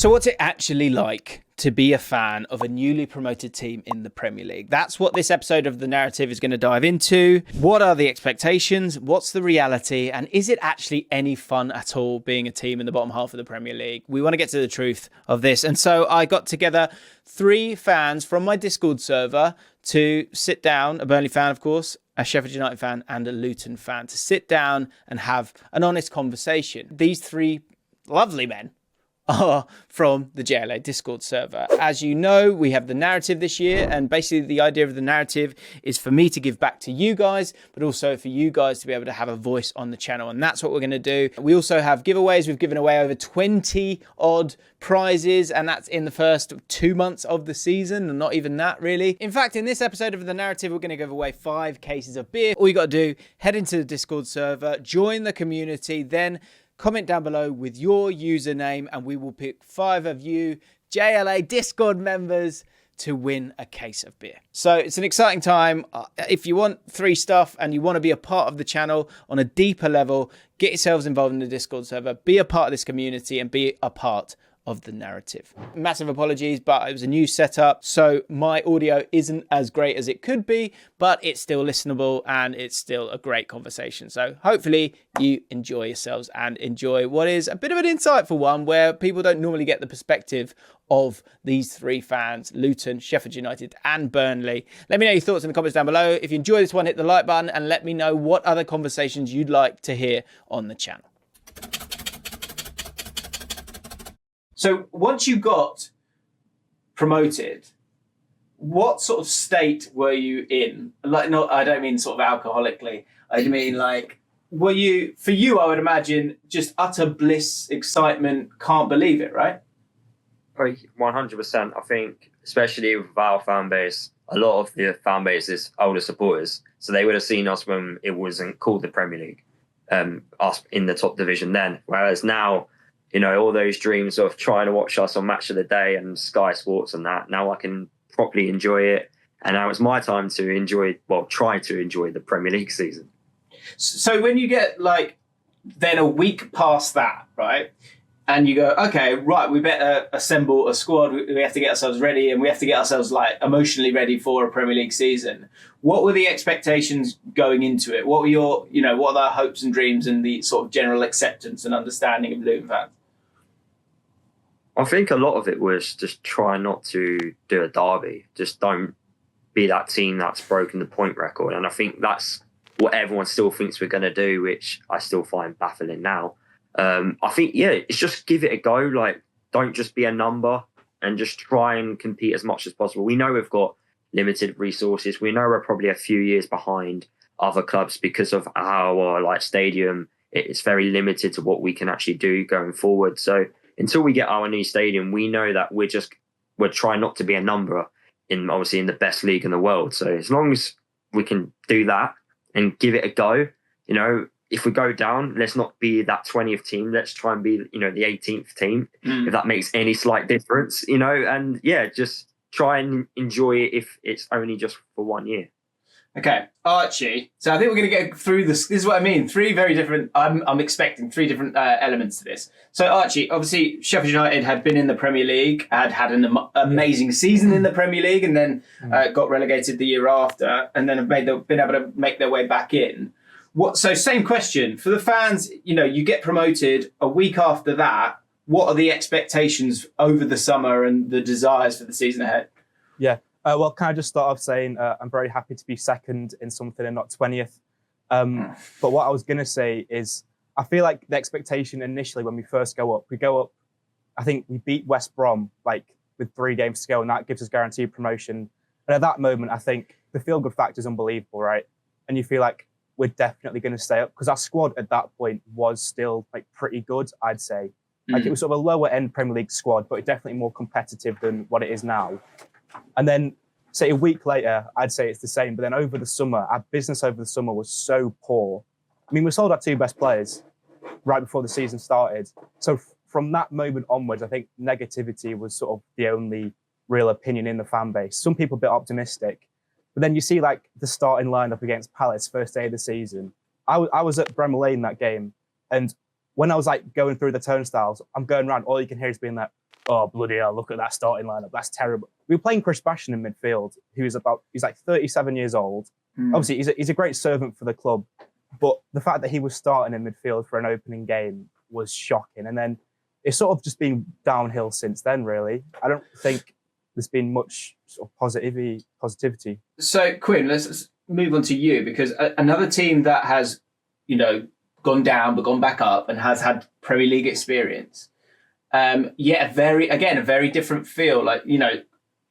So what's it actually like to be a fan of a newly promoted team in the Premier League? That's what this episode of The Narrative is going to dive into. What are the expectations? What's the reality? And is it actually any fun at all being a team in the bottom half of the Premier League? We want to get to the truth of this. And so I got together 3 fans from my Discord server to sit down, a Burnley fan, of course, a Sheffield United fan and a Luton fan, to sit down and have an honest conversation. These 3 lovely men are from the JLA Discord server. As you know, we have the narrative this year, and basically the idea of the narrative is for me to give back to you guys, but also for you guys to be able to have a voice on the channel, and that's what we're going to do. We also have giveaways. We've given away over 20 odd prizes, and that's in the first 2 months of the season, and not even that really. In fact, in this episode of the narrative, we're going to give away 5 cases of beer. All you got to do, head into the Discord server, join the community, then comment down below with your username, and we will pick 5 of you JLA Discord members to win a case of beer. So it's an exciting time. If you want free stuff and you want to be a part of the channel on a deeper level, get yourselves involved in the Discord server, be a part of this community and be a part of the narrative. Massive apologies, but it was a new setup, so my audio isn't as great as it could be, but it's still listenable and it's still a great conversation. So hopefully you enjoy yourselves and enjoy what is a bit of an insightful one where people don't normally get the perspective of these 3 fans, Luton, Sheffield United and Burnley. Let me know your thoughts in the comments down below. If you enjoy this one, hit the like button and let me know what other conversations you'd like to hear on the channel. So once you got promoted, what sort of state were you in? Like, not, I don't mean sort of alcoholically. I mean, like, were you, for you, I would imagine, just utter bliss, excitement, can't believe it, right? 100%. I think, especially with our fan base, a lot of the fan base is older supporters. So they would have seen us when it wasn't called the Premier League, us in the top division then. Whereas now, you know, all those dreams of trying to watch us on Match of the Day and Sky Sports and that, now I can properly enjoy it. And now it's my time to enjoy, well, try to enjoy the Premier League season. So when you get, like, then a week past that, right, and you go, okay, right, we better assemble a squad, we have to get ourselves ready, and we have to get ourselves, like, emotionally ready for a Premier League season. What were the expectations going into it? What were your, you know, what are the hopes and dreams and the sort of general acceptance and understanding of Luton fans? I think a lot of it was just try not to do a derby. Just don't be that team that's broken the point record. And I think that's what everyone still thinks we're going to do, which I still find baffling now. I think, yeah, it's just give it a go. Like, don't just be a number and just try and compete as much as possible. We know we've got limited resources. We know we're probably a few years behind other clubs because of our like stadium. It's very limited to what we can actually do going forward. So until we get our new stadium, we know that we're trying not to be a number in obviously in the best league in the world. So as long as we can do that and give it a go, you know, if we go down, let's not be that 20th team. Let's try and be, you know, the 18th team, if that makes any slight difference, you know, and yeah, just try and enjoy it if it's only just for 1 year. Okay, Archie. So I think we're going to get through this. This is what I mean. 3 very different. I'm expecting 3 different elements to this. So Archie, obviously Sheffield United had been in the Premier League, had an amazing season in the Premier League, and then got relegated the year after, and then have been able to make their way back in. So same question for the fans. You know, you get promoted a week after that. What are the expectations over the summer and the desires for the season ahead? Yeah. Well, can I just start off saying I'm very happy to be second in something and not 20th. But what I was going to say is I feel like the expectation initially when we first go up, I think we beat West Brom like with 3 games to go, and that gives us guaranteed promotion. And at that moment, I think the feel-good factor is unbelievable, right? And you feel like we're definitely going to stay up because our squad at that point was still like pretty good, I'd say. Like it was sort of a lower end Premier League squad, but definitely more competitive than what it is now. And then, say a week later, I'd say it's the same. But then over the summer, our business over the summer was so poor. I mean, we sold our 2 best players right before the season started. So from that moment onwards, I think negativity was sort of the only real opinion in the fan base. Some people a bit optimistic. But then you see like the starting lineup against Palace, first day of the season. I was at Bramall Lane that game. And when I was like going through the turnstiles, I'm going around, all you can hear is being like, oh, bloody hell, look at that starting lineup. That's terrible. We were playing Chris Bashan in midfield, he's like 37 years old. Obviously, he's a great servant for the club, but the fact that he was starting in midfield for an opening game was shocking. And then it's sort of just been downhill since then, really. I don't think there's been much sort of positivity. So, Quinn, let's move on to you, because another team that has, gone down but gone back up and has had Premier League experience. A very different feel. Like,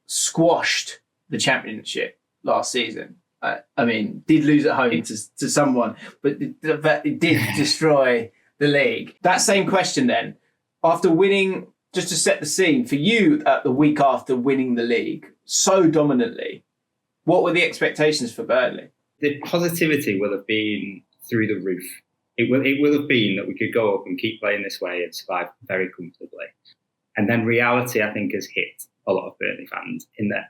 squashed the Championship last season. Did lose at home to someone, but it did destroy the league. That same question then, after winning, just to set the scene for you, the week after winning the league so dominantly, what were the expectations for Burnley? The positivity will have been through the roof. It will have been that we could go up and keep playing this way and survive very comfortably. And then reality, I think, has hit a lot of Burnley fans in there.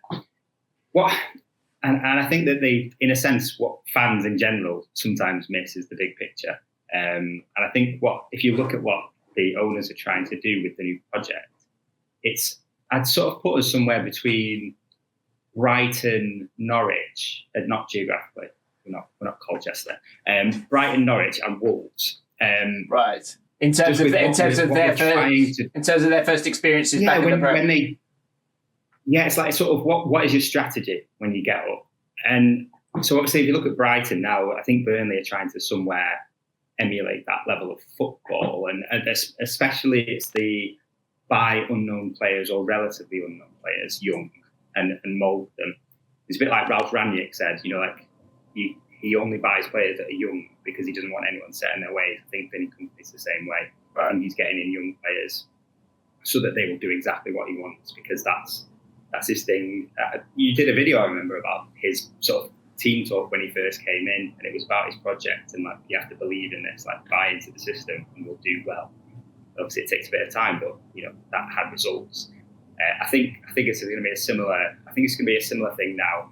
And I think that in a sense, what fans in general sometimes miss is the big picture. And I think if you look at what the owners are trying to do with the new project, I'd sort of put us somewhere between Brighton, Norwich, and not geographically. We're not Colchester. Brighton, Norwich, and Wolves. Right. In terms of their first experiences back in the Premier. It's like sort of what is your strategy when you get up? And so obviously, if you look at Brighton now, I think Burnley are trying to somewhere emulate that level of football, and especially it's the buy unknown players or relatively unknown players, young, and mould them. It's a bit like Ralph Rangnick said, he only buys players that are young because he doesn't want anyone set in their ways. I think Vinny Company's the same way, and he's getting in young players so that they will do exactly what he wants, because that's his thing. You did a video, I remember, about his sort of team talk when he first came in, and it was about his project and like, you have to believe in this, like buy into the system and we'll do well. Obviously, it takes a bit of time, but that had results. I think it's going to be a similar thing now.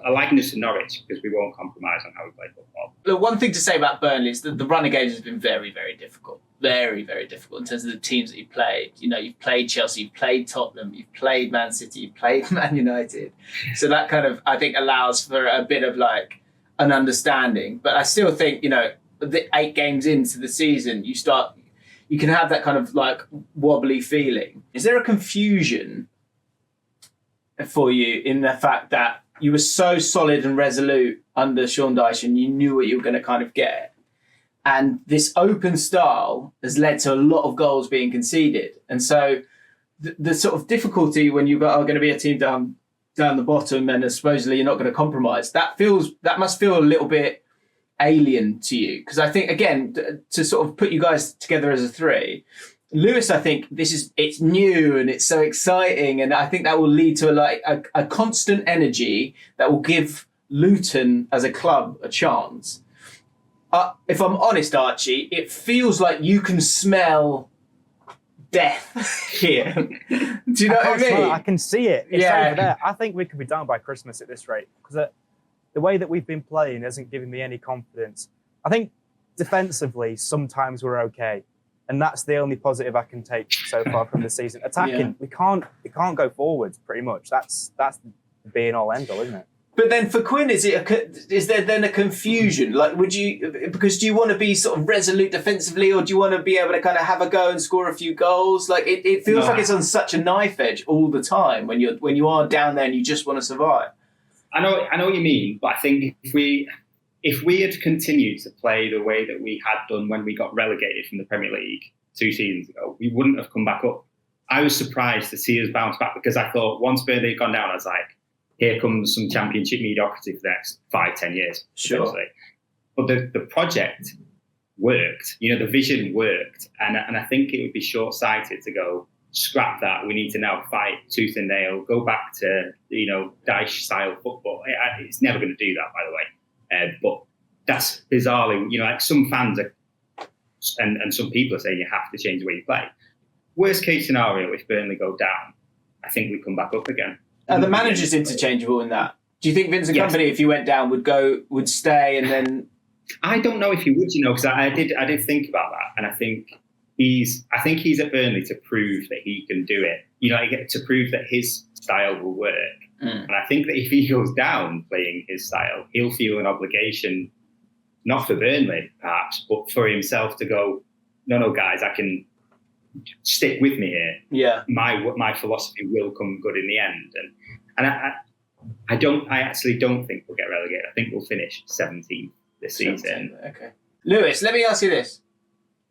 I liken this to Norwich because we won't compromise on how we play football. The one thing to say about Burnley is that the run of games has been very, very difficult. Very, very difficult in terms of the teams that you've played. You've played Chelsea, you've played Tottenham, you've played Man City, you've played Man United. So that kind of, I think, allows for a bit of like an understanding. But I still think, the 8 games into the season, you can have that kind of like wobbly feeling. Is there a confusion for you in the fact that you were so solid and resolute under Sean Dyche and you knew what you were going to kind of get? And this open style has led to a lot of goals being conceded. And so the sort of difficulty when you are going to be a team down the bottom and supposedly you're not going to compromise, that must feel a little bit alien to you. Because I think, again, to sort of put you guys together as a three, Lewis, I think it's new and it's so exciting, and I think that will lead to a constant energy that will give Luton as a club a chance. If I'm honest, Archie, it feels like you can smell death here. Do you know what I mean? I can see it. It's over there. I think we could be down by Christmas at this rate, because the way that we've been playing isn't giving me any confidence. I think defensively, sometimes we're okay. And that's the only positive I can take so far from the season. Attacking, we can't go forwards pretty much. That's the be and all end all, isn't it? But then for Quinn, is there then a confusion? Like, do you want to be sort of resolute defensively, or do you want to be able to kind of have a go and score a few goals? Like it feels like it's on such a knife edge all the time when you are down there and you just want to survive. I know what you mean, but I think if we had continued to play the way that we had done when we got relegated from the Premier League 2 seasons ago, we wouldn't have come back up. I was surprised to see us bounce back, because I thought once Burnley had gone down, I was like, here comes some Championship mediocrity for the next 5-10 years. Sure. But the project worked, the vision worked. And I think it would be short-sighted to go, scrap that, we need to now fight tooth and nail, go back to, Dyche-style football. It's never going to do that, by the way. But that's bizarrely, like some fans are, and some people are saying you have to change the way you play. Worst case scenario, if Burnley go down, I think we come back up again. Are the managers interchangeable in that? Do you think Vincent Kompany, if you went down, would stay and then? I don't know if he would, because I did think about that, and I think I think he's at Burnley to prove that he can do it. You know, to prove that his style will work. And I think that if he goes down playing his style, he'll feel an obligation, not for Burnley perhaps, but for himself to go, no, guys, I can stick with me here. Yeah, my philosophy will come good in the end. And I actually don't think we'll get relegated. I think we'll finish 17th this season. Okay, Lewis, let me ask you this.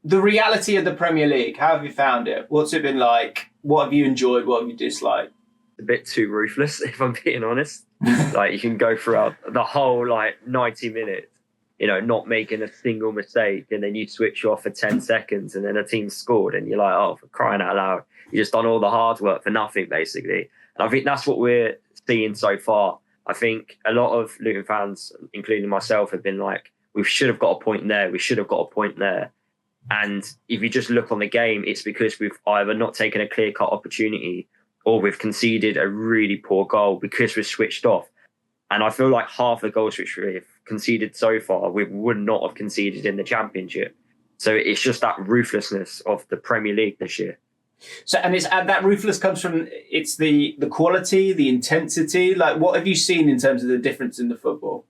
The reality of the Premier League, how have you found it? What's it been like? What have you enjoyed? What have you disliked? A bit too ruthless, if I'm being honest. Like, you can go throughout the whole 90 minutes, not making a single mistake, and then you switch off for 10 seconds and then a team scored and you're like, oh, for crying out loud, you just done all the hard work for nothing, basically. And I think that's what we're seeing so far. I think a lot of Luton fans, including myself, have been like, we should have got a point there, we should have got a point there. And if you just look on the game, it's because we've either not taken a clear-cut opportunity or we've conceded a really poor goal because we're switched off. And I feel like half the goals which we've conceded so far, we would not have conceded in the Championship. So it's just that ruthlessness of the Premier League this year. So, and that ruthless comes from, it's the quality, the intensity. Like, what have you seen in terms of the difference in the football?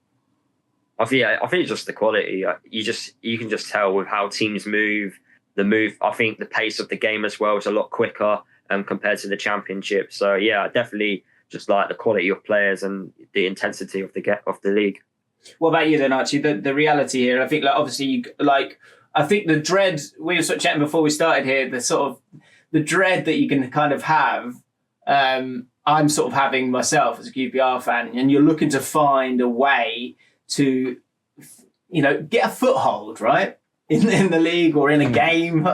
I think it's just the quality. You can just tell with how teams move. I think the pace of the game as well is a lot quicker compared to the Championship. So yeah, definitely just like the quality of players and the intensity of the league. What about you then, Archie? The reality here, I think, obviously, I think the dread, we were sort of chatting before we started here, the dread that you can kind of have, I'm sort of having myself as a QPR fan, and you're looking to find a way to, get a foothold, right? In the league or in a game,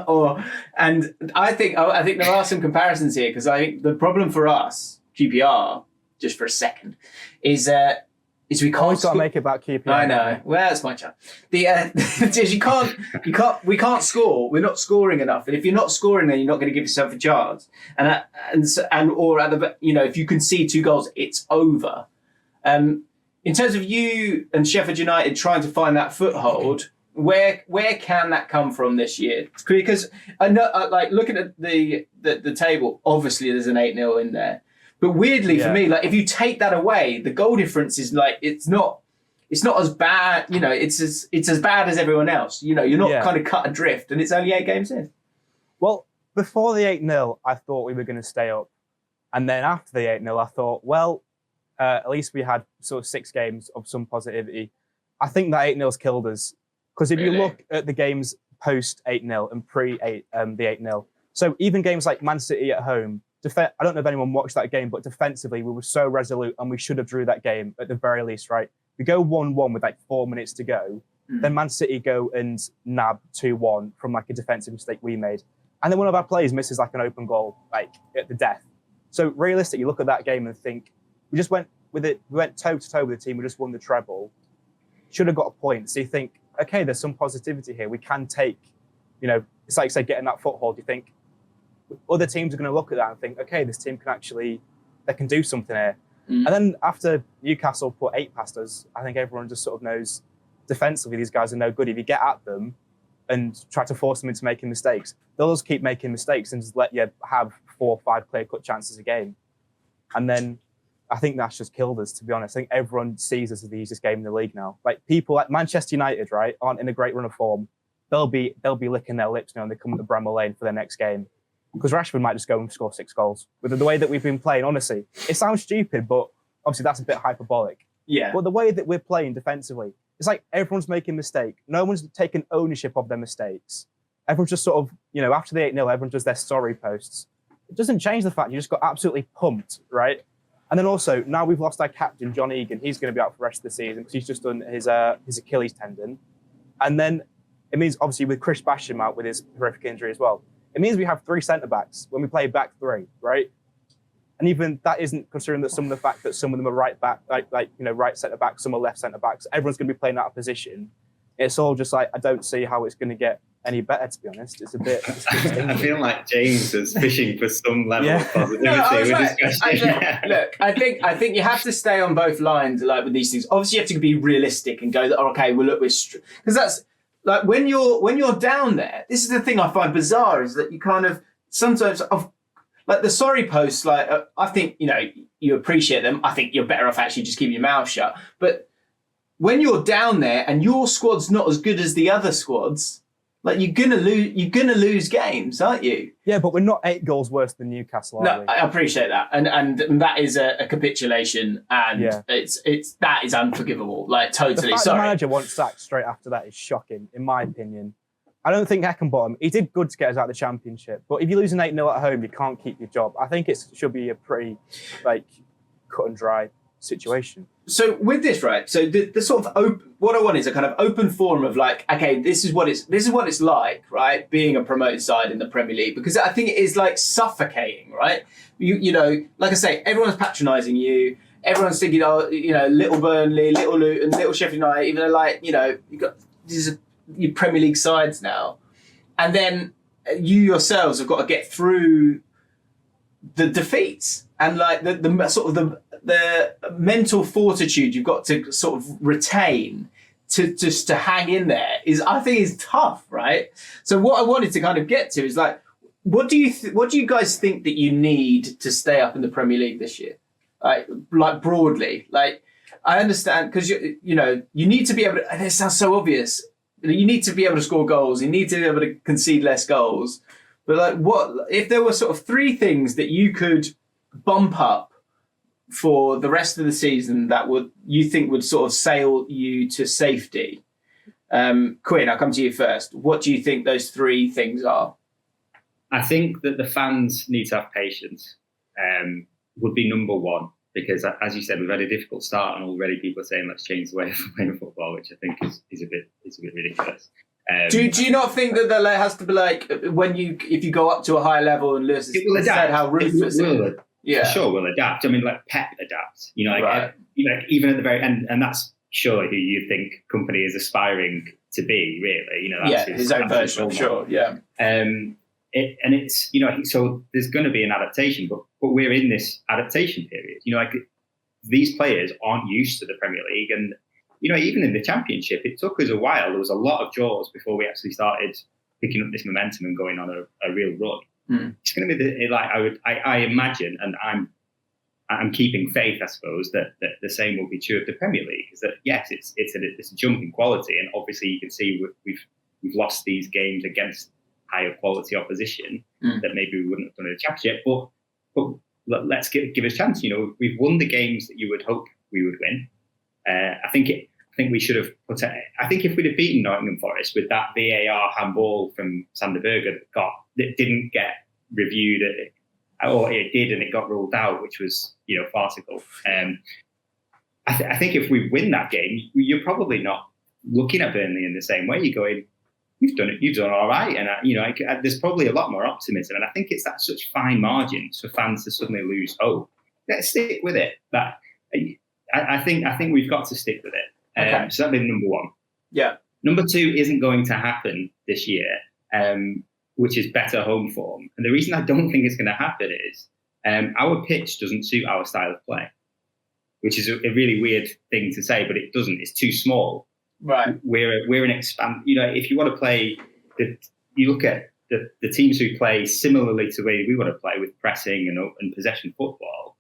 and I think there are some comparisons here, because I think the problem for us, QPR, just for a second, is we can't. Got to make it about QPR. I know. Well, that's my chat. Is we can't score. We're not scoring enough, and if you're not scoring, then you're not going to give yourself a chance. If you concede 2 goals, it's over. In terms of you and Sheffield United trying to find that foothold, where can that come from this year? Because I know, looking at the table, obviously there's an 8-0 in there. But weirdly for me, if you take that away, the goal difference is it's not as bad. It's as bad as everyone else. You're not kind of cut adrift, and it's only 8 games in. Well, before the 8-0, I thought we were going to stay up, and then after the 8-0, I thought, well, at least we had sort of 6 games of some positivity. I think that 8-0's killed us, because if you look at the games post 8-0 and pre the 8-0, so even games like Man City at home. I don't know if anyone watched that game, but defensively, we were so resolute and we should have drew that game at the very least, right? We go 1-1 with 4 minutes to go. Then Man City go and nab 2-1 from a defensive mistake we made. And then one of our players misses an open goal, at the death. So realistically, you look at that game and think, we just went with it. We went toe to toe with the team. We just won the treble. Should have got a point. So you think, okay, there's some positivity here. We can take, it's like, say, getting that foothold. You think, other teams are going to look at that and think, okay, this team they can do something here. And then after Newcastle put 8 past us, I think everyone just sort of knows defensively these guys are no good. If you get at them and try to force them into making mistakes, they'll just keep making mistakes and just let you have 4 or 5 clear-cut chances a game. And then I think that's just killed us, to be honest. I think everyone sees us as the easiest game in the league now. People like Manchester United, right, aren't in a great run of form. They'll be licking their lips now when they come to Bramall Lane for their next game. Because Rashford might just go and score 6 goals. With the way that we've been playing, honestly, it sounds stupid, but obviously that's a bit hyperbolic. Yeah. But the way that we're playing defensively, it's like everyone's making mistakes. No one's taking ownership of their mistakes. Everyone's just sort of, after the 8-0, everyone does their sorry posts. It doesn't change the fact you just got absolutely pumped, right? And then also, now we've lost our captain, John Egan. He's going to be out for the rest of the season because he's just done his Achilles tendon. And then it means, obviously, with Chris Basham out with his horrific injury as well, it means we have 3 centre-backs when we play back 3, right? And even that isn't considering that some of the fact that some of them are right back, right centre-backs, some are left centre-backs. Everyone's going to be playing out of position. It's all just I don't see how it's going to get any better, to be honest. It's a bit... I feel like James is fishing for some level of positivity with this question. Look, I think you have to stay on both lines with these things. Obviously, you have to be realistic and go, okay, well, look, because that's... like when you're down there, this is the thing I find bizarre is that you kind of sometimes like the sorry posts. Like I think you appreciate them. I think you're better off actually just keeping your mouth shut. But when you're down there and your squad's not as good as the other squads, like you're gonna lose games, aren't you? Yeah, but we're not 8 goals worse than Newcastle, are we? I appreciate that, and that is a capitulation, and it's that is unforgivable. Like totally. The fact the manager wants sacked straight after that is shocking, in my opinion. I don't think Heckenbottom, he did good to get us out of the Championship, but if you're losing 8-0 at home, you can't keep your job. I think it should be a pretty cut and dry situation. So with this, right? So the sort of what I want is a kind of open forum of like, okay, this is what it's like, right? Being a promoted side in the Premier League, because I think it is like suffocating, right? You know, like I say, everyone's patronising you. Everyone's thinking, little Burnley, little Luton, little Sheffield United. Even though, like, you've got these your Premier League sides now, and then you yourselves have got to get through the defeats and like the sort of the mental fortitude you've got to sort of retain to just to hang in there I think is tough, right? So what I wanted to kind of get to is like, what do you guys think that you need to stay up in the Premier League this year? Like broadly, like I understand because you need to be able to, and it sounds so obvious, you need to be able to score goals, you need to be able to concede less goals. But like, what if there were sort of 3 things that you could bump up for the rest of the season that you think would sort of sail you to safety? Quinn, I'll come to you first. What do you think those 3 things are? I think that the fans need to have patience. Would be number 1, because as you said, we've had a difficult start, and already people are saying let's change the way of playing football, which I think is a bit ridiculous. Do you not think that there has to be like if you go up to a higher level and Lewis has said how ruthless it is? Yeah, sure, we'll adapt. I mean, like Pep adapts. Right. Even at the very end, and that's surely who you think company is aspiring to be. Really, that's his own version. Sure, yeah. It's so there's going to be an adaptation, but we're in this adaptation period. These players aren't used to the Premier League, and even in the Championship, it took us a while. There was a lot of draws before we actually started picking up this momentum and going on a real run. It's going to be I imagine, and I'm keeping faith, I suppose, that the same will be true of the Premier League. Is that yes, it's a jump in quality, and obviously you can see we've lost these games against higher quality opposition that maybe we wouldn't have done in the Championship. But let's give us a chance. We've won the games that you would hope we would win. I think we should have I think if we'd have beaten Nottingham Forest with that VAR handball from Sander Berge that didn't get reviewed, or it did and it got ruled out, which was farcical. I think if we win that game, you're probably not looking at Burnley in the same way. You're going, you've done all right, and there's probably a lot more optimism. And I think it's that such fine margins for fans to suddenly lose hope. Let's stick with it. I think we've got to stick with it. Okay. So that'd be number 1. Yeah. Number 2 isn't going to happen this year, which is better home form. And the reason I don't think it's going to happen is our pitch doesn't suit our style of play, which is a really weird thing to say, but it doesn't. It's too small. Right. We're an expand. If you want to play, you look at the teams who play similarly to the way we want to play with pressing and possession football.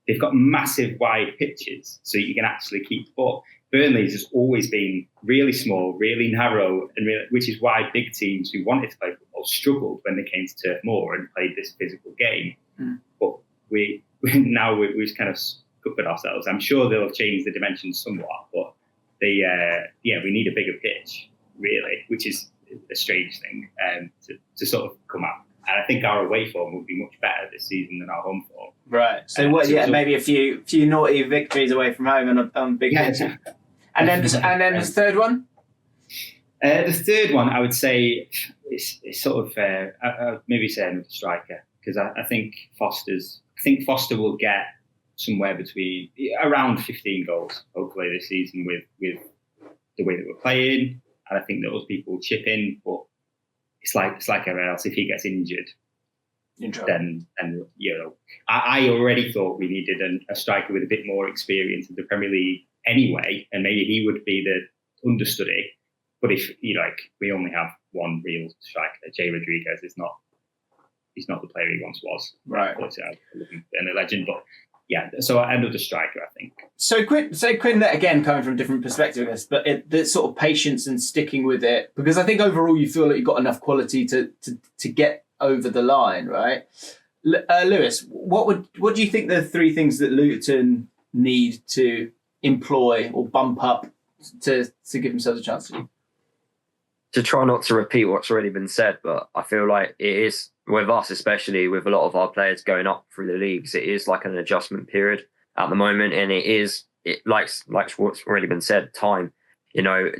They've got massive wide pitches, so you can actually keep the ball. Burnley's has always been really small, really narrow, and which is why big teams who wanted to play football struggled when they came to Turf Moor and played this physical game. But we've kind of scuppered ourselves. I'm sure they'll have changed the dimensions somewhat, but we need a bigger pitch, really, which is a strange thing to sort of come out. And I think our away form will be much better this season than our home form. Right. So maybe a few naughty victories away from home on big pitch. And then the third one? The third one, I would say, is sort of maybe say another striker, because I think Foster will get somewhere between around 15 goals, hopefully, this season with the way that we're playing. And I think that other people will chip in, but it's like everyone else. If he gets injured, then I already thought we needed a striker with a bit more experience in the Premier League anyway, and maybe he would be the understudy. But if we only have one real striker, Jay Rodriguez is not. He's not the player he once was. Right. And a legend, but yeah. So I end up the striker, I think. So Quinn, again, coming from a different perspective, I guess, but the sort of patience and sticking with it, because I think overall you feel that you've got enough quality to get over the line, right? Lewis, what do you think the three things that Luton need to employ or bump up to give themselves a chance to try not to repeat what's already been said, but I feel like it is, with us especially, with a lot of our players going up through the leagues, it is like an adjustment period at the moment, and it likes what's already been said, time.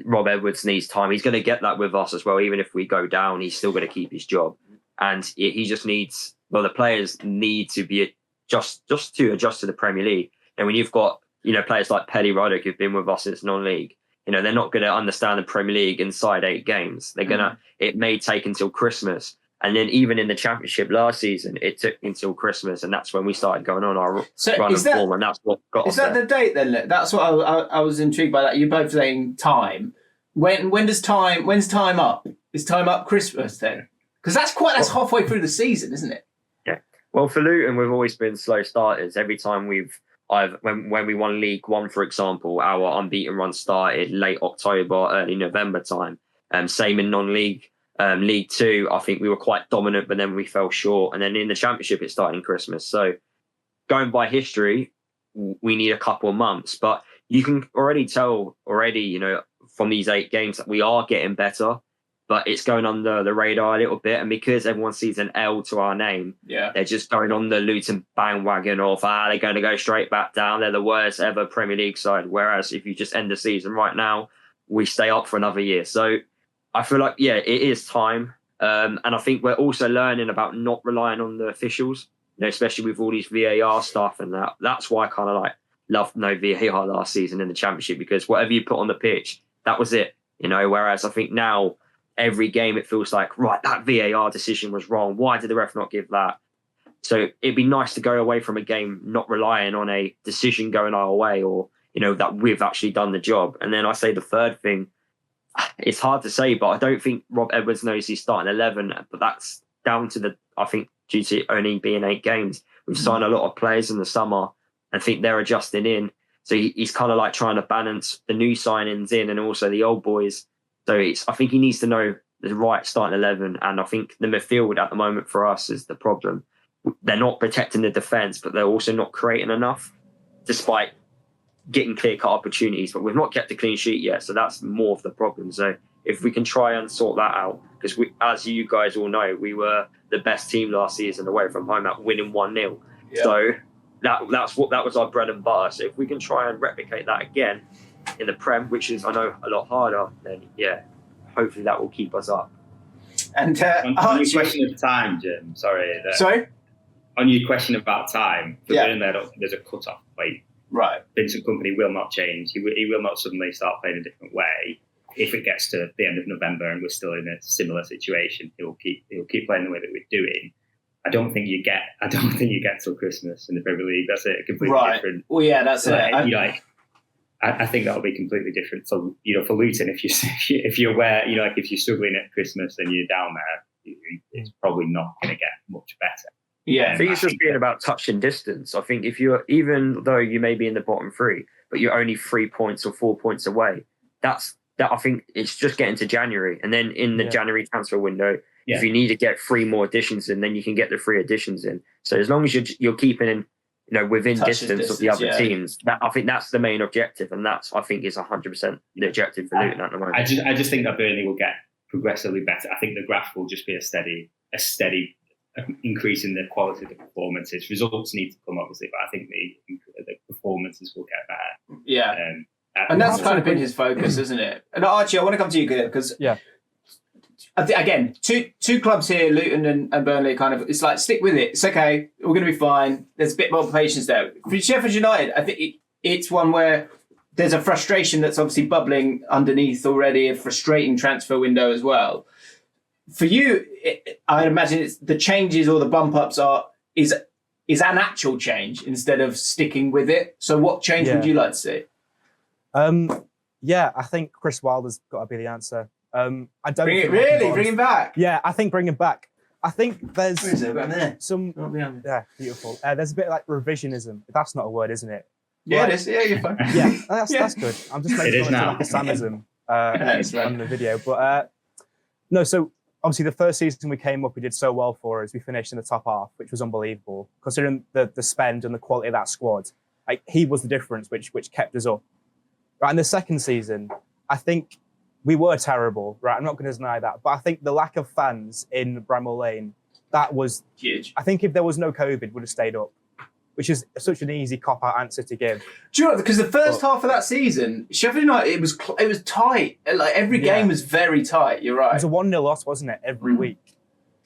Rob Edwards needs time. He's going to get that with us as well. Even if we go down, he's still going to keep his job, and he just needs. Well, the players need to be just to adjust to the Premier League, and when you've got players like Pelly Ruddock who've been with us since non-league. They're not going to understand the Premier League inside 8 games. They're going to. It may take until Christmas, and then even in the Championship last season, it took until Christmas, and that's when we started going on our run of form, and that's what got us there. Is that the date then? That's what I was intrigued by. That you're both saying time. When's time up? Is time up Christmas then? Because that's halfway through the season, isn't it? Yeah. Well, for Luton, we've always been slow starters. Every time when we won League One, for example, our unbeaten run started late October, early November time. Same in non-league. League Two, I think we were quite dominant, but then we fell short. And then in the Championship, it started in Christmas. So going by history, we need a couple of months. But you can already tell from these 8 games that we are getting better. But it's going under the radar a little bit. And because everyone sees an L to our name, they're just going on the Luton bandwagon of, they're going to go straight back down. They're the worst ever Premier League side. Whereas if you just end the season right now, we stay up for another year. So I feel like, it is time. And I think we're also learning about not relying on the officials, especially with all these VAR stuff and that. That's why I kind of loved no VAR last season in the Championship, because whatever you put on the pitch, that was it. Whereas I think now, every game it feels like, right, that VAR decision was wrong. Why did the ref not give that? So it'd be nice to go away from a game not relying on a decision going our way, or, that we've actually done the job. And then I say the third thing, it's hard to say, but I don't think Rob Edwards knows he's starting 11, but that's down to due to only being 8 games. We've signed a lot of players in the summer and think they're adjusting in. So he's kind of like trying to balance the new signings in and also the old boys. So I think he needs to know the right starting 11. And I think the midfield at the moment for us is the problem. They're not protecting the defence, but they're also not creating enough, despite getting clear-cut opportunities. But we've not kept a clean sheet yet, so that's more of the problem. So if we can try and sort that out, because as you guys all know, we were the best team last season away from home at winning 1-0. Yeah. So that was our bread and butter. So if we can try and replicate that again in the Prem, which is, I know, a lot harder, then hopefully that will keep us up. And on your question of time, Jim, sorry. On your question about time, for Burnley, I don't think there's a cut-off point. Right. Vincent Kompany will not change. He will not suddenly start playing a different way. If it gets to the end of November and we're still in a similar situation, he'll keep playing the way that we're doing. I don't think you get till Christmas in the Premier League. That's a completely different. Well, yeah, that's it. I think that'll be completely different. So, for Luton, if you're aware, if you're struggling at Christmas and you're down there, it's probably not going to get much better. Yeah, I think it's just being about touch and distance. I think if even though you may be in the bottom 3, but you're only 3 points or 4 points away, that I think it's just getting to January, and then in the January transfer window, if you need to get 3 more additions in, then you can get the 3 additions in. So as long as you're keeping in, within distance of the other teams, I think that's the main objective, and that's, I think, is 100% the objective for Luton at the moment. I just think that Burnley will get progressively better. I think the graph will just be a steady increase in the quality of the performances. Results need to come, obviously, but I think the performances will get better. Yeah, and that's kind of been his focus, isn't it? And Archie, I want to come to you because again, two clubs here, Luton and Burnley, kind of, it's like, stick with it. It's okay. We're going to be fine. There's a bit more patience there. For Sheffield United, I think it's one where there's a frustration that's obviously bubbling underneath already, a frustrating transfer window as well. For you, I'd imagine it's the changes or the bump ups is an actual change instead of sticking with it. So what change would you like to see? Yeah, I think Chris Wilder's got to be the answer. I don't bring him back. Yeah, I think bring him back. I think there's Where is it? Right there. some. Yeah, beautiful. There's a bit like revisionism. That's not a word, isn't it? Yeah, it is. Yeah, you're fine. Yeah, that's good. I'm just making it like a Samism on the video. But no, so obviously the first season we came up, we did so well for us. We finished in the top half, which was unbelievable. Considering the spend and the quality of that squad, like he was the difference which kept us up. Right, in the second season, I think we were terrible, right? I'm not going to deny that. But I think the lack of fans in Bramall Lane, that was huge. I think if there was no COVID, would have stayed up, which is such an easy cop-out answer to give. Do you know, because the first half of that season, Sheffield United, it was tight. Like every game was very tight. You're right. It was a 1-0 loss, wasn't it, every week?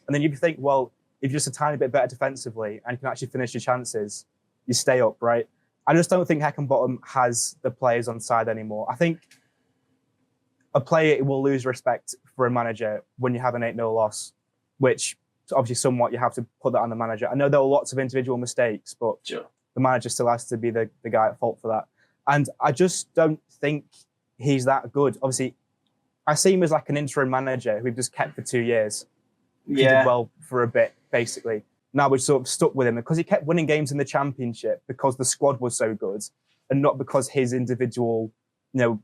And then you think, well, if you're just a tiny bit better defensively and you can actually finish your chances, you stay up, right? I just don't think Heckingbottom has the players on side anymore. I think a player will lose respect for a manager when you have an 8-0 loss, which obviously somewhat you have to put that on the manager. I know there were lots of individual mistakes, but the manager still has to be the guy at fault for that. And I just don't think he's that good. Obviously, I see him as like an interim manager who we've just kept for 2 years. He did well for a bit, basically. Now we're sort of stuck with him because he kept winning games in the Championship because the squad was so good and not because his individual,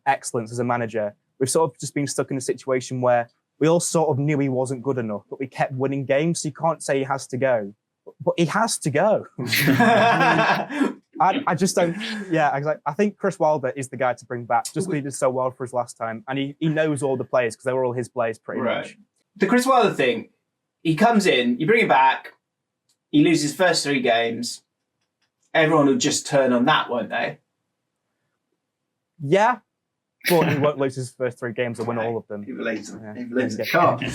excellence as a manager. We've sort of just been stuck in a situation where we all sort of knew he wasn't good enough, but we kept winning games. So you can't say he has to go, but he has to go. I just don't. Yeah, I think Chris Wilder is the guy to bring back just because he did so well for us last time. And he knows all the players because they were all his players pretty much. The Chris Wilder thing, he comes in, you bring him back, he loses his first 3 games. Everyone will just turn on that, won't they? Yeah. But he won't lose his first 3 games or win all of them. He believes him. Yeah. He believes him.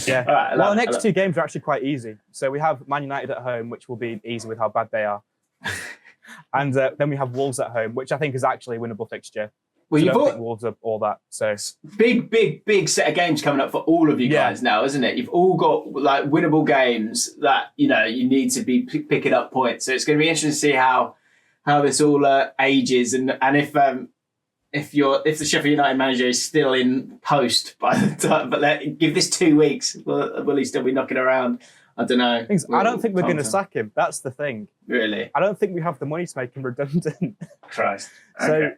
Yeah. Right, Well, the next 2 games are actually quite easy. So we have Man United at home, which will be easy with how bad they are. And then we have Wolves at home, which I think is actually a winnable fixture. Well, I don't think Wolves are all that. So big set of games coming up for all of you guys now, isn't it? You've all got like winnable games that you need to be picking up points. So it's going to be interesting to see how this all ages and if the Sheffield United manager is still in post by the time, but give this 2 weeks, will he still be knocking around? I don't know. I don't think we're going to sack him. That's the thing. Really? I don't think we have the money to make him redundant. Christ. So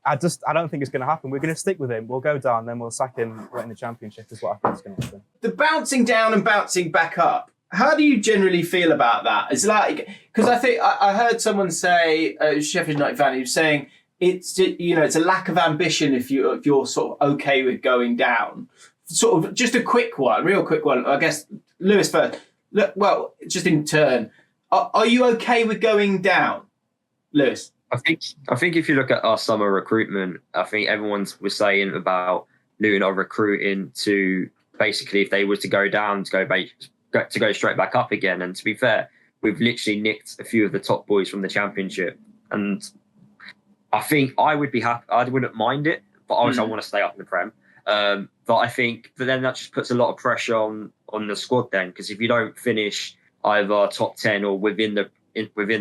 I don't think it's going to happen. We're going to stick with him. We'll go down, then we'll sack him right in the Championship is what I think is going to happen. The bouncing down and bouncing back up. How do you generally feel about that? It's like, because I think I heard someone say, Sheffield United fan, he was saying, it's a lack of ambition if you're sort of okay with going down. Sort of just a real quick one. I guess Lewis first. Look, well, just in turn, are you okay with going down, Lewis? I think if you look at our summer recruitment, I think everyone was saying about Luton are recruiting to basically if they were to go down to go straight back up again. And to be fair, we've literally nicked a few of the top boys from the Championship, and I think I would be happy. I wouldn't mind it, but obviously I want to stay up in the Prem. But I think then that just puts a lot of pressure on the squad then, because if you don't finish either top 10 or within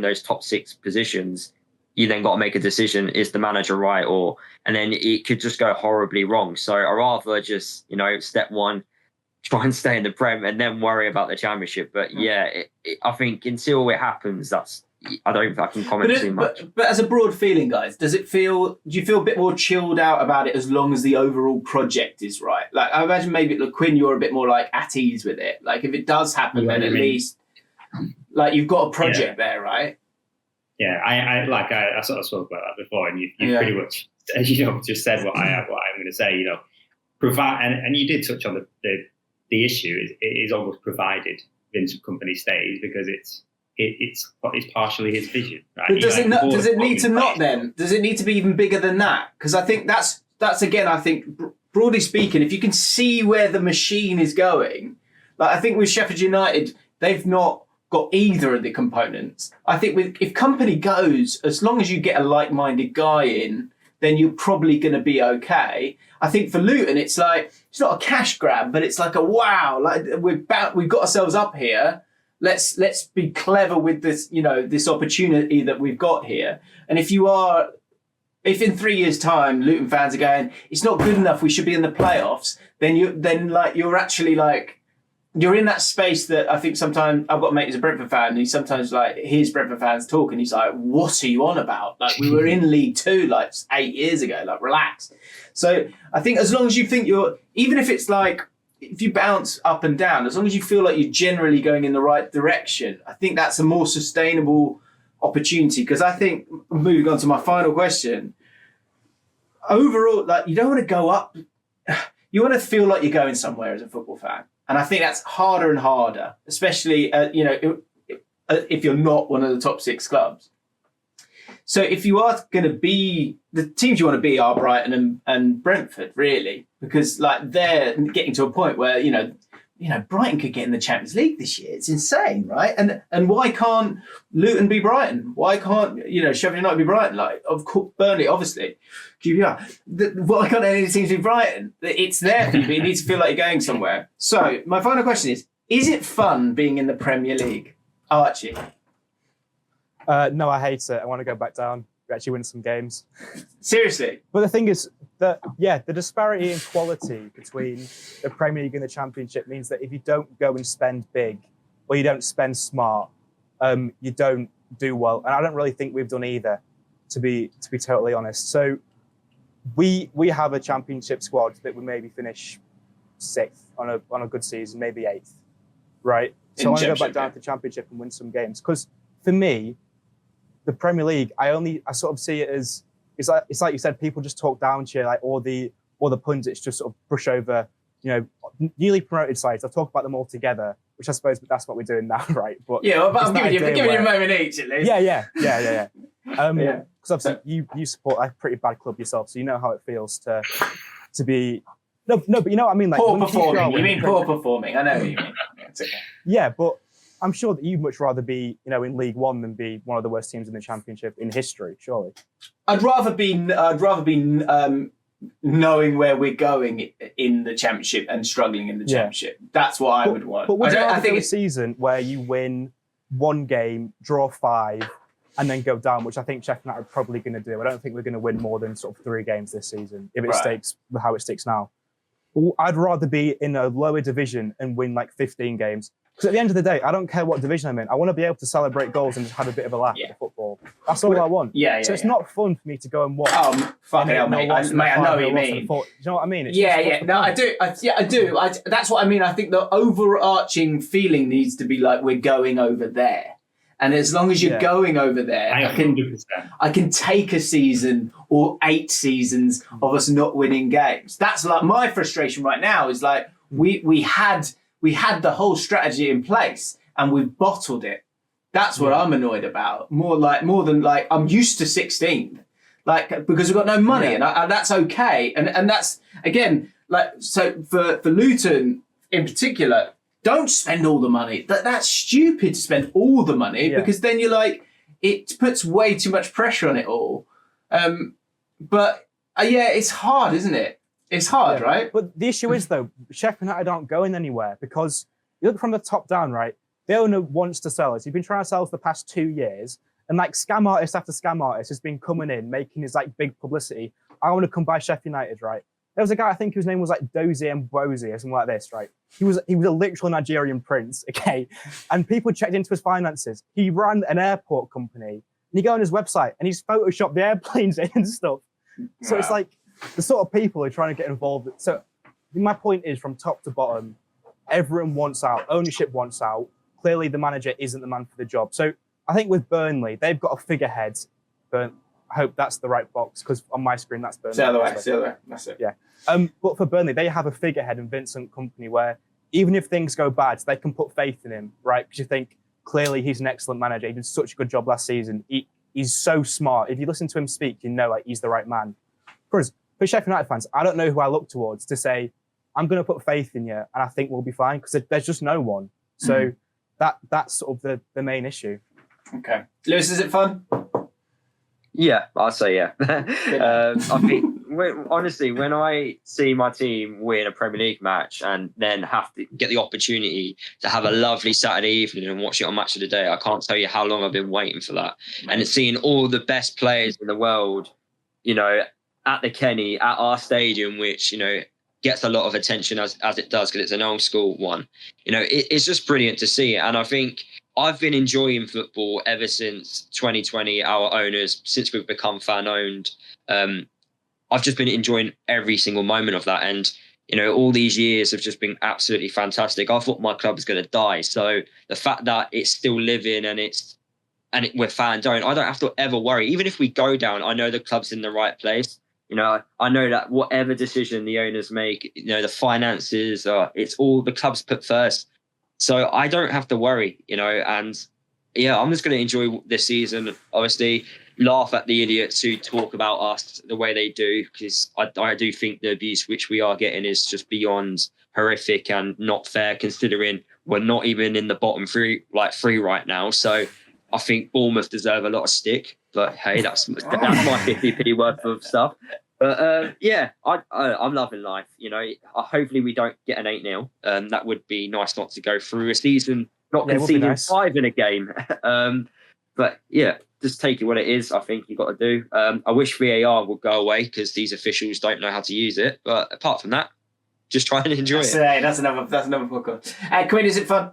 those top 6 positions, you then got to make a decision: is the manager right? And then it could just go horribly wrong. So I rather just step one, try and stay in the Prem, and then worry about the Championship. But I think until it happens, I don't think I can comment too much. But as a broad feeling, guys, do you feel a bit more chilled out about it as long as the overall project is right? Like, I imagine maybe, Quinn, you're a bit more like at ease with it. Like, if it does happen, then at least, like, you've got a project there, right? Yeah, I sort of spoke about that before, and you pretty much, just said what I'm going to say. Provide, and you did touch on the issue. It is almost provided Vincent Kompany stays because it's partially his vision. Right? But does it need to be even bigger than that? Because I think that's again, I think broadly speaking, if you can see where the machine is going, like I think with Sheffield United, they've not got either of the components. I think if Kompany goes, as long as you get a like-minded guy in, then you're probably going to be okay. I think for Luton, it's like, it's not a cash grab, but it's like a wow, like we've got ourselves up here. Let's be clever with this, this opportunity that we've got here. And if if in 3 years' time Luton fans are going, it's not good enough, we should be in the playoffs, then you're actually like, you're in that space that I think sometimes I've got a mate who's a Brentford fan, and he sometimes like hears Brentford fans talk, and he's like, "What are you on about? Like we were in League Two like 8 years ago. Like relax." So I think as long as you think even if it's like if you bounce up and down, as long as you feel like you're generally going in the right direction, I think that's a more sustainable opportunity. Because I think moving on to my final question, overall, like you don't want to go up. You want to feel like you're going somewhere as a football fan. And I think that's harder and harder, especially, if you're not one of the top 6 clubs. So if you are going to be, the teams you want to be are Brighton and Brentford, really, because like they're getting to a point where, Brighton could get in the Champions League this year. It's insane, right? And why can't Luton be Brighton? Why can't, Sheffield United be Brighton? Like, of course, Burnley, obviously. QPR. Why can't any of the teams be Brighton? It's there for you, but you need to feel like you're going somewhere. So my final question is it fun being in the Premier League? Archie? No, I hate it. I want to go back down. We actually win some games. Seriously? But the thing is that, the disparity in quality between the Premier League and the Championship means that if you don't go and spend big or you don't spend smart, you don't do well. And I don't really think we've done either, to be totally honest. So we have a Championship squad that would maybe finish 6th on a good season, maybe 8th, right? So I want to go back down to the Championship and win some games. Because for me, the Premier League, I sort of see it as it's like you said, people just talk down to you, like all the pundits just sort of brush over, newly promoted sides. I've talked about them all together, which I suppose that's what we're doing now, right? But but I'm giving you a moment each at least. Yeah. Because obviously you support a pretty bad club yourself, so you know how it feels to be. No, but you know what I mean. Like poor performing. You mean poor performing? I know what you mean. It's okay. Yeah, but I'm sure that you'd much rather be, in League One than be one of the worst teams in the Championship in history, surely. I'd rather be knowing where we're going in the Championship and struggling in the Championship. That's what I would want. But I think it's a season where you win 1 game, draw 5, and then go down, which I think Sheffield United are probably going to do. I don't think we're going to win more than sort of 3 games this season if it stakes how it sticks now. I'd rather be in a lower division and win like 15 games. Because at the end of the day, I don't care what division I'm in. I want to be able to celebrate goals and just have a bit of a laugh at the football. That's all I want. So it's not fun for me to go and watch. Fucking hell, mate. I know what you mean. Do you know what I mean? No, I do. I do. That's what I mean. I think the overarching feeling needs to be like we're going over there. And as long as you're going over there, 100%. I can take a season or 8 seasons of us not winning games. That's like my frustration right now is like we had the whole strategy in place and we've bottled it. That's what I'm annoyed about. More than like I'm used to 16th, like because we've got no money and that's okay. And that's again like so for Luton in particular. Don't spend all the money. That's stupid to spend all the money because then you're like, it puts way too much pressure on it all. But it's hard, isn't it? It's hard, right? But the issue is though, Sheffield United aren't going anywhere because you look from the top down, right? The owner wants to sell us. He's been trying to sell us the past 2 years. And like scam artist after scam artist has been coming in, making his like big publicity. I want to come buy Sheffield United, right? There was a guy, I think whose name was like Dozie and Bozie or something like this, right? He was a literal Nigerian prince, okay? And people checked into his finances. He ran an airport company. And you go on his website and he's photoshopped the airplanes in and stuff. So it's like the sort of people who are trying to get involved. So my point is from top to bottom, everyone wants out. Ownership wants out. Clearly the manager isn't the man for the job. So I think with Burnley, they've got a figurehead. I hope that's the right box because on my screen that's Burnley. It's the other way. That's it. Yeah. But for Burnley, they have a figurehead in Vincent Kompany where even if things go bad, they can put faith in him, right? Because you think clearly he's an excellent manager. He did such a good job last season. He's so smart. If you listen to him speak, you know like he's the right man. For Sheffield United fans, I don't know who I look towards to say I'm going to put faith in you and I think we'll be fine because there's just no one. So that's sort of the main issue. Okay, Lewis, is it fun? Yeah, I'll say yeah. I think, honestly, when I see my team win a Premier League match and then have to get the opportunity to have a lovely Saturday evening and watch it on Match of the Day, I can't tell you how long I've been waiting for that. And it's seeing all the best players in the world at the Kenny, at our stadium, which, gets a lot of attention as it does because it's an old school one. It's just brilliant to see. And I think I've been enjoying football ever since 2020, our owners, since we've become fan owned. I've just been enjoying every single moment of that. And, all these years have just been absolutely fantastic. I thought my club was going to die. So the fact that it's still living and we're fan owned, I don't have to ever worry. Even if we go down, I know the club's in the right place. I know that whatever decision the owners make, the finances, it's all the club's put first. So I don't have to worry, and yeah, I'm just going to enjoy this season. Obviously, laugh at the idiots who talk about us the way they do, because I do think the abuse which we are getting is just beyond horrific and not fair, considering we're not even in the bottom three right now. So I think Bournemouth deserve a lot of stick. But hey, that's my 50p worth of stuff. But yeah, I'm loving life. Hopefully we don't get an 8-0. That would be nice not to go through a season not conceding 5 in a game. But yeah, just take it what it is. I think you've got to do. I wish VAR would go away because these officials don't know how to use it. But apart from that, just try and enjoy it. That's another podcast. Quinn, is it fun?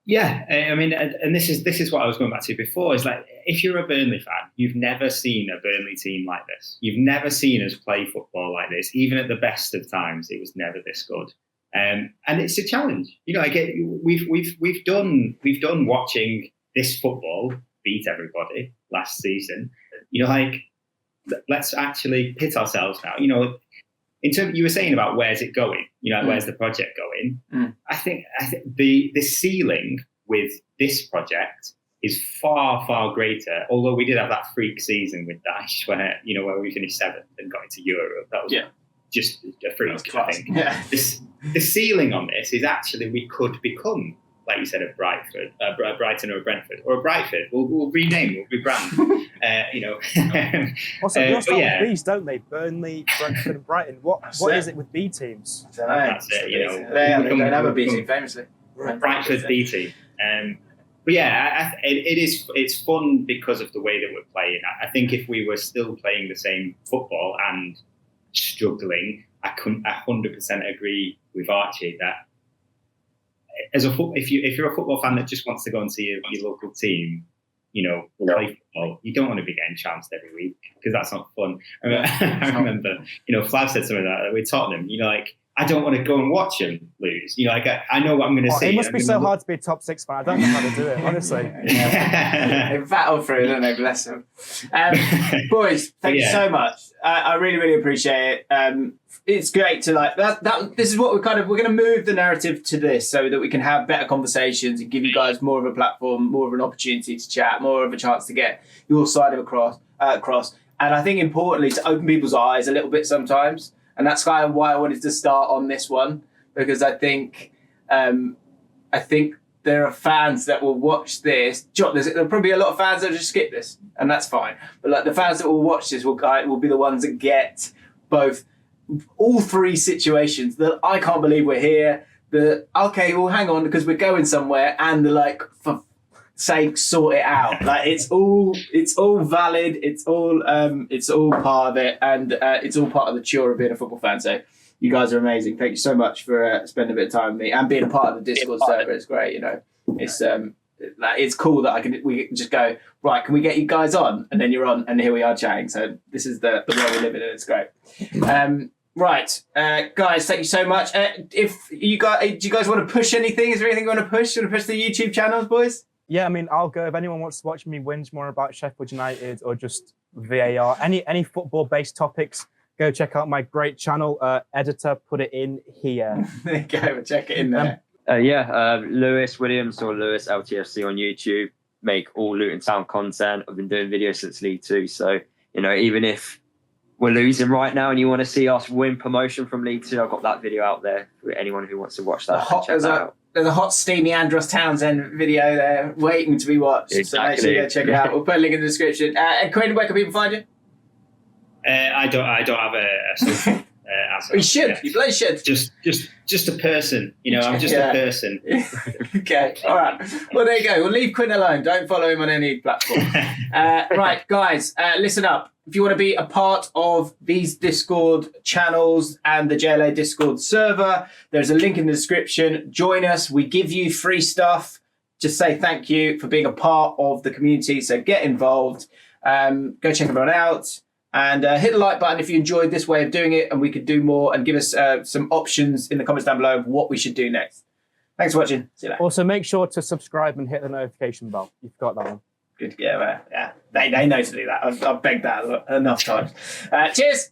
Yeah, I mean, and this is what I was going back to before. Is like, if you're a Burnley fan, you've never seen a Burnley team like this. You've never seen us play football like this. Even at the best of times, it was never this good. And it's a challenge. We've done watching this football beat everybody last season. Let's actually pit ourselves now. In terms, you were saying about where's it going? Where's the project going? I think the ceiling with this project is far, far greater. Although we did have that freak season with Daesh where we finished 7th and got into Europe. That was just a freak. I think. Yeah. The ceiling on this is actually we could become, like you said, a Brighton or a Brentford or a Brightford. We'll rename, we'll rebrand. Also, they all start with B's, don't they? Burnley, Brentford, and Brighton. What is it with B teams? That's it. They don't have a B team, famously. Brightford B team. But yeah, it's fun because of the way that we're playing. I think if we were still playing the same football and struggling, I couldn't 100% agree with Archie that if you're a football fan that just wants to go and see your local team, play football, you don't want to be getting chanced every week because that's not fun. I remember, Flav said something like that with Tottenham. I don't want to go and watch them lose. I know what I'm going to see. It must be so hard to be a top 6 fan. I don't know how to do it, honestly. They battle through, don't they? Bless them. Boys, thank you so much. I really, really appreciate it. It's great to that. This is what we're going to move the narrative to this so that we can have better conversations and give you guys more of a platform, more of an opportunity to chat, more of a chance to get your side of across. And I think importantly to open people's eyes a little bit sometimes. And that's kind of why I wanted to start on this one, because I think there are fans that will watch this. There'll probably be a lot of fans that will just skip this, and that's fine. But the fans that will watch this will be the ones that get all 3 situations. That I can't believe we're here. Okay, well, hang on, because we're going somewhere, and for sake, sort it out. It's all valid. It's all part of it, and it's all part of the chore of being a football fan. So you guys are amazing. Thank you so much for spending a bit of time with me and being a part of the Discord server. It's great. It's cool that we can just go, right, can we get you guys on? And then you're on, and here we are chatting. So this is the world we live in, and it's great. Right, guys, thank you so much. If you guys, do you guys want to push anything? Is there anything you want to push? You want to push the YouTube channels, boys? Yeah, I mean, I'll go. If anyone wants to watch me whinge more about Sheffield United or just VAR, any football-based topics, go check out my great channel. Editor, put it in here. There you go, check it in there. Lewis Williams or Lewis LTFC on YouTube. Make all Luton Town content. I've been doing videos since League 2. So, even if we're losing right now and you want to see us win promotion from League 2, I've got that video out there for anyone who wants to watch that. There's a hot, steamy Andros Townsend video there waiting to be watched. Exactly. So make sure you go check it out. We'll put a link in the description. And Quinn, where can people find you? I don't have a social. You should. Yeah. You bloody should. Just a person. I'm just a person. Okay. All right. Well, there you go. We'll leave Quinn alone. Don't follow him on any platform. Right, guys, listen up. If you want to be a part of these Discord channels and the JLA Discord server, there's a link in the description. Join us. We give you free stuff. Just say thank you for being a part of the community. So get involved. Go check everyone out. And hit the like button if you enjoyed this way of doing it and we could do more, and give us some options in the comments down below of what we should do next. Thanks for watching. See you later. Also, make sure to subscribe and hit the notification bell. You've got that one. Good. Yeah, well, yeah. They know to do that. I've begged that enough times. Cheers.